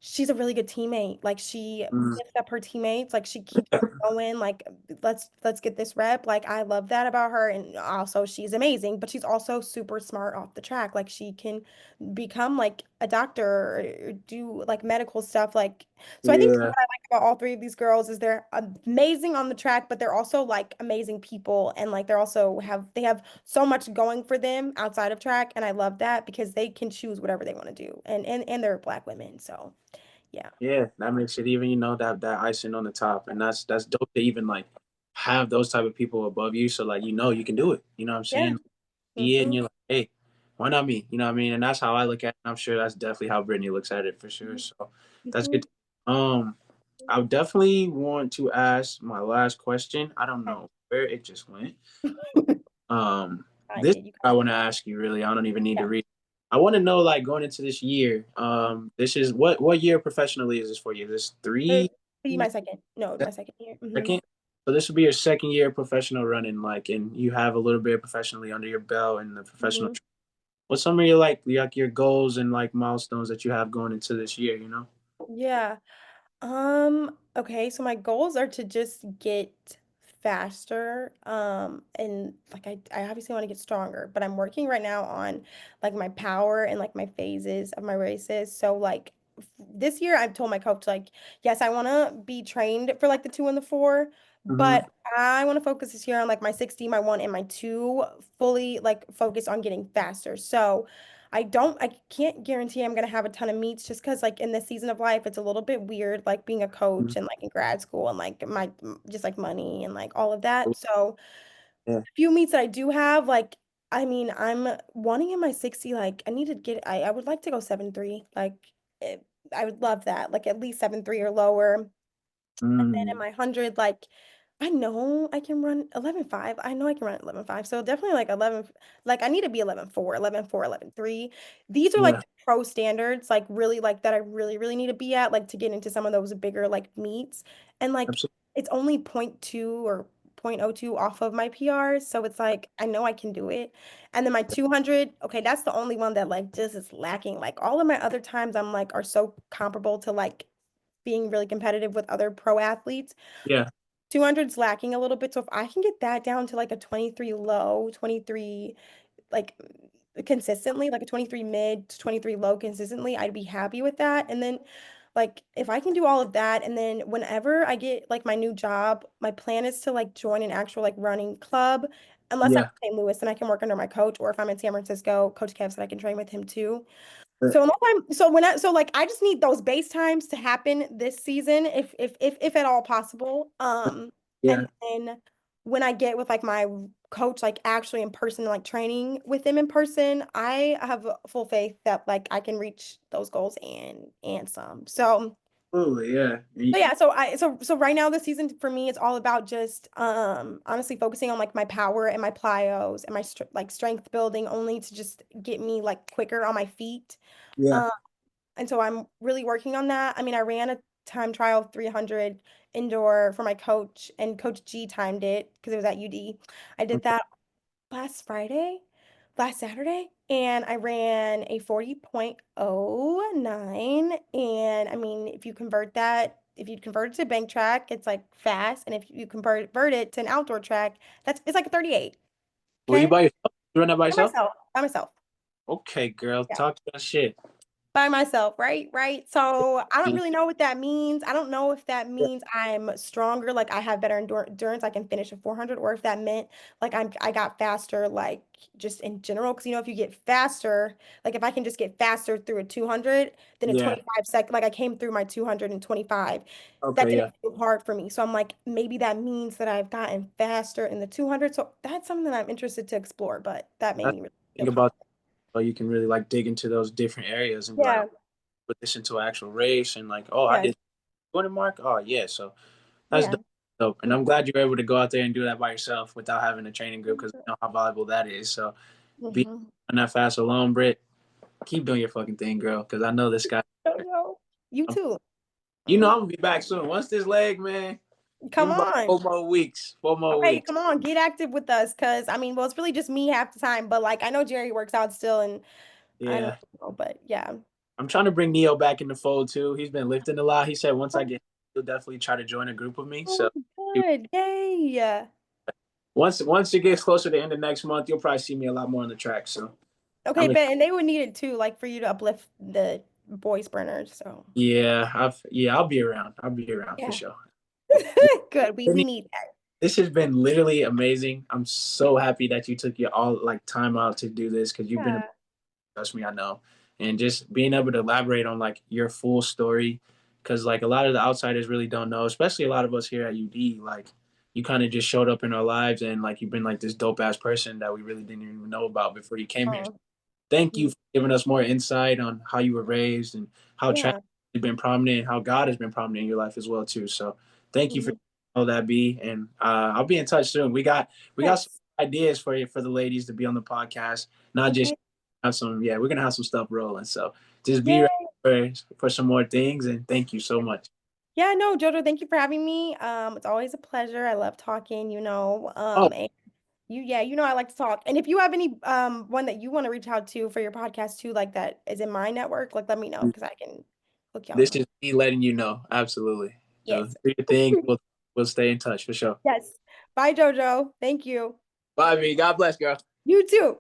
She's a really good teammate. Like she mhm. lifts up her teammates. Like she keeps them going. Like let's get this rep. Like I love that about her. And also she's amazing, but she's also super smart off the track. Like she can become like a doctor or do like medical stuff. Like so I think what Yeah, I like about all three of these girls is they're amazing on the track, but they're also like amazing people and like they have so much going for them outside of track. And I love that because they can choose whatever they want to do. And they're Black women. So yeah. yeah. That makes it even, that icing on the top, and that's dope to even like have those type of people above you. So like you can do it. You know what I'm Yeah. saying? See it, and Hmm. you're like, hey, why not me? You know what I mean? And that's how I look at it. I'm sure that's definitely how Brittany looks at it for sure. So that's Hmm. good. I would definitely want to ask my last question. I don't Okay. know where it just went. I This did. You I got it. want to ask you really. I don't even need to Yeah. read. I want to know like going into this year. This is what year professionally is this for you? This Uh, three Be my second. No, my second year. second. So this will be your second year of professional running, like, and you have a little bit professionally under your belt and the professional. Hmm. What's some of your like your goals and like milestones that you have going into this year? You know. Yeah. Okay, so my goals are to just get faster. And like I obviously want to get stronger, but I'm working right now on like my power and like my phases of my races. So like this year I've told my coach like, yes, I want to be trained for like the 2 and the 4, Mm-hmm. but I want to focus this year on like my 60, my 1 and my 2 fully like focus on getting faster. So I can't guarantee I'm gonna have a ton of meets just because like in this season of life, it's a little bit weird, like being a coach and like in grad school and like just like money and like all of that. So Yeah. few meets that I do have, like, I mean, I'm wanting in my 60, like I need to get I would like to go 7.3. Like I would love that, like at least 7.3 or lower. And then in Mm, my 100, like, I know I can run 11.5. I know I can run 11.5. So definitely like 11, like I need to be 11.4, 11.4, 11.3. These are like yeah. the pro standards, like really like that I really, really need to be at, like to get into some of those bigger like meets. And like Absolutely. it's only point 0.2 or 0.02 off of my PRs. So it's like I know I can do it. And then my 200, okay, that's the only one that like just is lacking. Like all of my other times I'm like are so comparable to like being really competitive with other pro athletes. Yeah. 200's lacking a little bit. So if I can get that down to like a 23 low, 23 like consistently, like a 23 mid to 23 low consistently, I'd be happy with that. And then like if I can do all of that and then whenever I get like my new job, my plan is to like join an actual like running club. Unless I'm Yeah. in St. Louis, then I can work under my coach, or if I'm in San Francisco, Coach Kev said I can train with him too. Uh, So unless I'm so like I just need those base times to happen this season if at all possible. Yeah. And then when I get with like my coach like actually in person like training with them in person, I have full faith that like I can reach those goals and some. So Absolutely, yeah. So yeah, so right now this season for me it's all about just honestly focusing on like my power and my plyos and my like strength building only to just get me like quicker on my feet. Yeah. Um and so I'm really working on that. I mean, I ran a time trial 300 indoor for my coach and Coach G timed it because it was at UD. I did that last Friday, last Saturday, and I ran a 40.09. And I mean, if you convert it to bank track, it's like fast. And if you convert it to an outdoor track, it's like a 38. Were you Okay. by yourself? You run that by By yourself? myself. By myself. Okay, girl, Yeah. talk that shit. By myself, right? So I don't Yeah. really know what that means. I don't know if that means I'm stronger, like I have better endurance, I can finish a 400, or if that meant like I got faster, like just in general. Because if you get faster, like if I can just get faster through a 200 than a Yeah. 25 second, like I came through my 225, that Okay, didn't yeah. feel hard for me. So I'm like, maybe that means that I've gotten faster in the 200. So that's something that I'm interested to explore, but that made That's me really the feel thing about confident. you can really like dig into those different areas and be like, oh, Yeah, put this into an actual race and like, oh, I yeah, did 20 mark. Oh yeah, so that's yeah. dope. Dope. And I'm glad you're able to go out there and do that by yourself without having a training group because I know how valuable that is. So be Mhm. on that fast alone, Britt. Keep doing your fucking thing, girl. Because I know this guy. Oh, no. You too. You know Mm. I'm gonna be back soon. Once this leg, man, give Come me about on. 4 more weeks. 4 more Okay, weeks. come on, get active with us. Cause I mean, well, it's really just me half the time, but like I know Jerry works out still and I don't Yeah. know, but yeah. I'm trying to bring Neo back in the fold too. He's been lifting a lot. He said once I Oh, get, he'll definitely try to join a group with me. oh, So good. Yay. once it gets closer to the end of next month, you'll probably see me a lot more on the track. So Okay, I'm Ben, and they would need it too, like for you to uplift the boy sprinters. So I'll be around. I'll be around for yeah. sure. Good. We need that. This has been literally amazing. I'm so happy that you took your all like time out to do this because you've been, Yeah. trust me, I know. And just being able to elaborate on like your full story, because like a lot of the outsiders really don't know, especially a lot of us here at UD. Like you kind of just showed up in our lives and like you've been like this dope ass person that we really didn't even know about before you came here. Oh, Thank you mm, for giving us more insight on how you were raised and how trans yeah. has been prominent and how God has been prominent in your life as well too. So thank you for Mhm. all that, B. And I'll be in touch soon. We got some Yes. ideas for you for the ladies to be on the podcast. Not just Okay. have some. Yeah, we're gonna have some stuff rolling. So just be Yay. ready for some more things. And thank you so much. Yeah, no, Jojo, thank you for having me. It's always a pleasure. I love talking, Oh, and yeah, I like to talk. And if you have any one that you want to reach out to for your podcast too, like that is in my network, like let me know because I can hook y'all this up. is me letting you know. Absolutely. So Yes. do your thing. We'll stay in touch for sure. Yes. Bye, Jojo. Thank you. Bye, B. God bless, girl. You too.